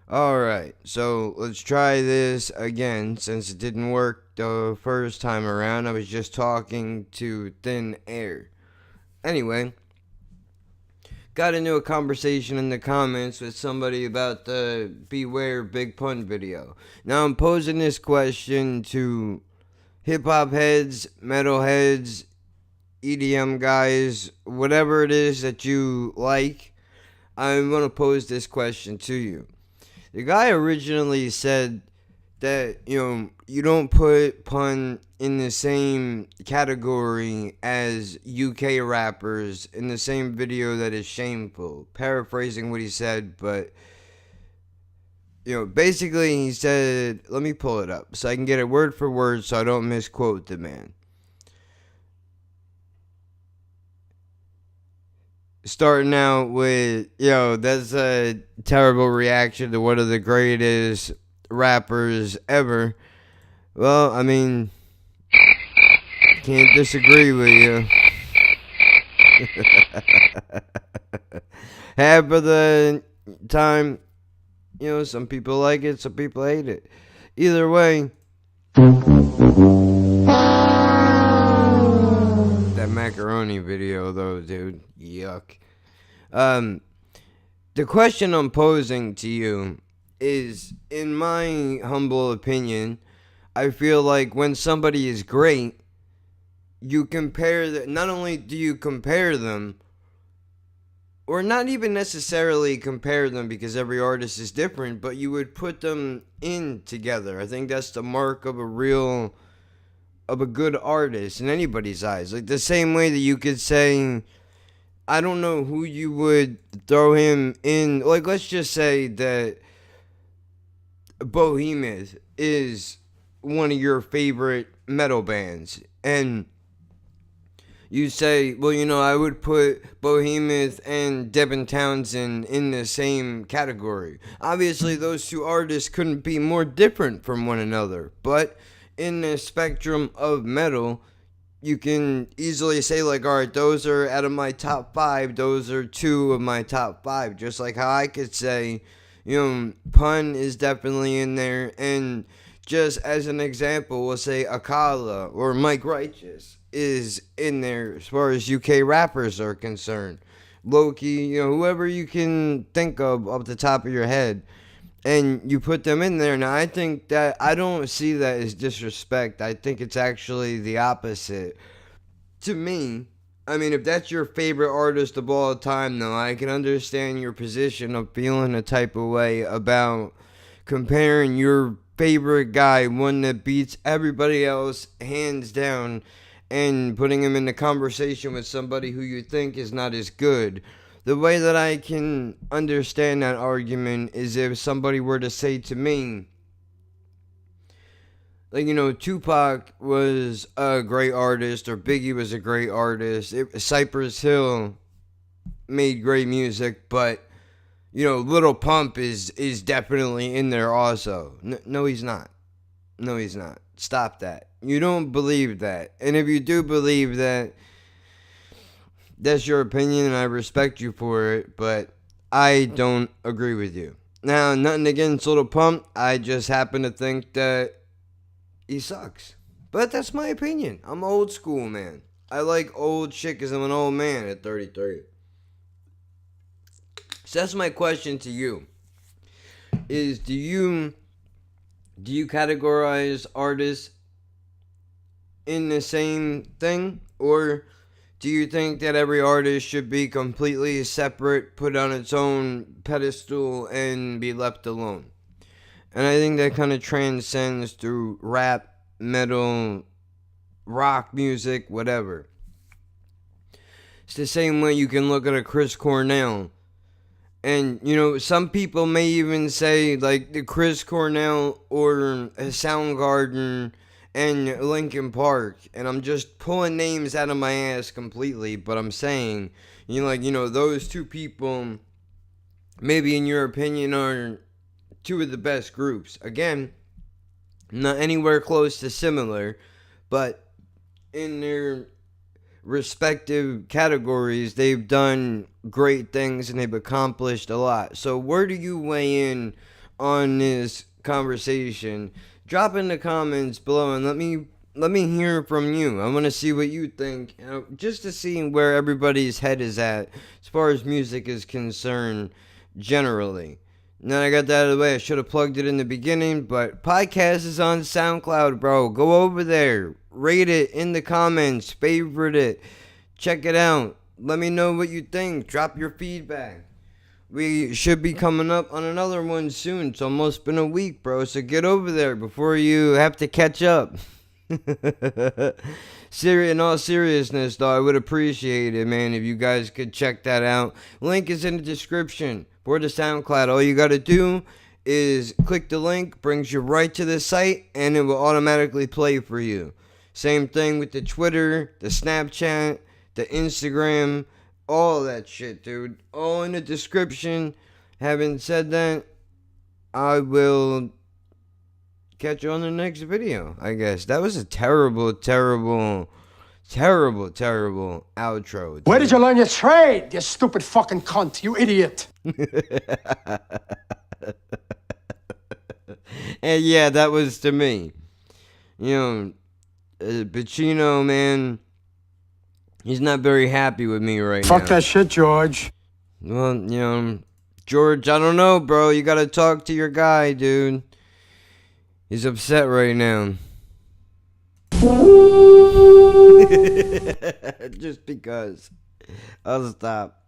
Alright, so let's try this again since it didn't work the first time around. I was just talking to thin air. Anyway, got into a conversation in the comments with somebody about the Beware Big Pun video. Now I'm posing this question to hip hop heads, metal heads, EDM guys, whatever it is that you like. I'm going to pose this question to you. The guy originally said that, you don't put pun in the same category as UK rappers in the same video that is shameful. Paraphrasing what he said, but basically he said, let me pull it up so I can get it word for word so I don't misquote the man. Starting out with, that's a terrible reaction to one of the greatest rappers ever. Well, I mean, can't disagree with you. Half of the time, some people like it, some people hate it. Either way, that macaroni video, though, dude, yuck. The question I'm posing to you is, in my humble opinion, I feel like when somebody is great, you compare them. Not only do you compare them, or not even necessarily compare them because every artist is different, but you would put them in together. I think that's the mark of a good artist in anybody's eyes. Like the same way that you could say, I don't know who you would throw him in. Like, let's just say that Behemoth is one of your favorite metal bands, and you say, well, I would put Behemoth and Devin Townsend in the same category. Obviously, those two artists couldn't be more different from one another, but in the spectrum of metal, you can easily say, like, all right, those are out of my top five, those are two of my top five. Just like how I could say, Pun is definitely in there, and just as an example, we'll say Akala or Mike Righteous is in there as far as UK rappers are concerned. Loki, whoever you can think of off the top of your head, and you put them in there. Now, I think that I don't see that as disrespect. I think it's actually the opposite. To me, I mean, if that's your favorite artist of all time, though, I can understand your position of feeling a type of way about comparing your favorite guy, one that beats everybody else hands down, and putting him in the conversation with somebody who you think is not as good. The way that I can understand that argument is if somebody were to say to me, like, Tupac was a great artist or Biggie was a great artist. Cypress Hill made great music, but Little Pump is definitely in there also. No, he's not. No, he's not. Stop that. You don't believe that. And if you do believe that, that's your opinion and I respect you for it, but I don't agree with you. Now, nothing against Little Pump. I just happen to think that he sucks. But that's my opinion. I'm old school, man. I like old shit because I'm an old man at 33. So that's my question to you. Is do you categorize artists in the same thing, or do you think that every artist should be completely separate, put on its own pedestal, and be left alone? And I think that kind of transcends through rap, metal, rock music, whatever. It's the same way you can look at a Chris Cornell. And, some people may even say, like, the Chris Cornell or Soundgarden and Linkin Park. And I'm just pulling names out of my ass completely. But I'm saying, those two people, maybe in your opinion, are two of the best groups. Again, not anywhere close to similar, but in their respective categories, they've done great things and they've accomplished a lot. So where do you weigh in on this conversation, drop in the comments below and let me hear from you. I want to see what you think, just to see where everybody's head is at as far as music is concerned generally. Now I got that out of the way. I should have plugged it in the beginning, but podcast is on SoundCloud, bro. Go over there, rate it in the comments, favorite it, check it out. Let me know what you think. Drop your feedback. We should be coming up on another one soon. It's almost been a week, bro, so get over there before you have to catch up. In all seriousness, though, I would appreciate it, man, if you guys could check that out. Link is in the description for the SoundCloud. All you gotta do is click the link, brings you right to the site, and it will automatically play for you. Same thing with the Twitter, the Snapchat, the Instagram, all that shit, dude. All in the description. Having said that, I will catch you on the next video, I guess. That was a terrible outro. Dude. Where did you learn your trade, you stupid fucking cunt, you idiot? And yeah, that was to me. You know, Pacino, man, he's not very happy with me right now. Fuck that shit, George. Well, you know, George, I don't know, bro. You gotta talk to your guy, dude. He's upset right now. Just because. I'll stop.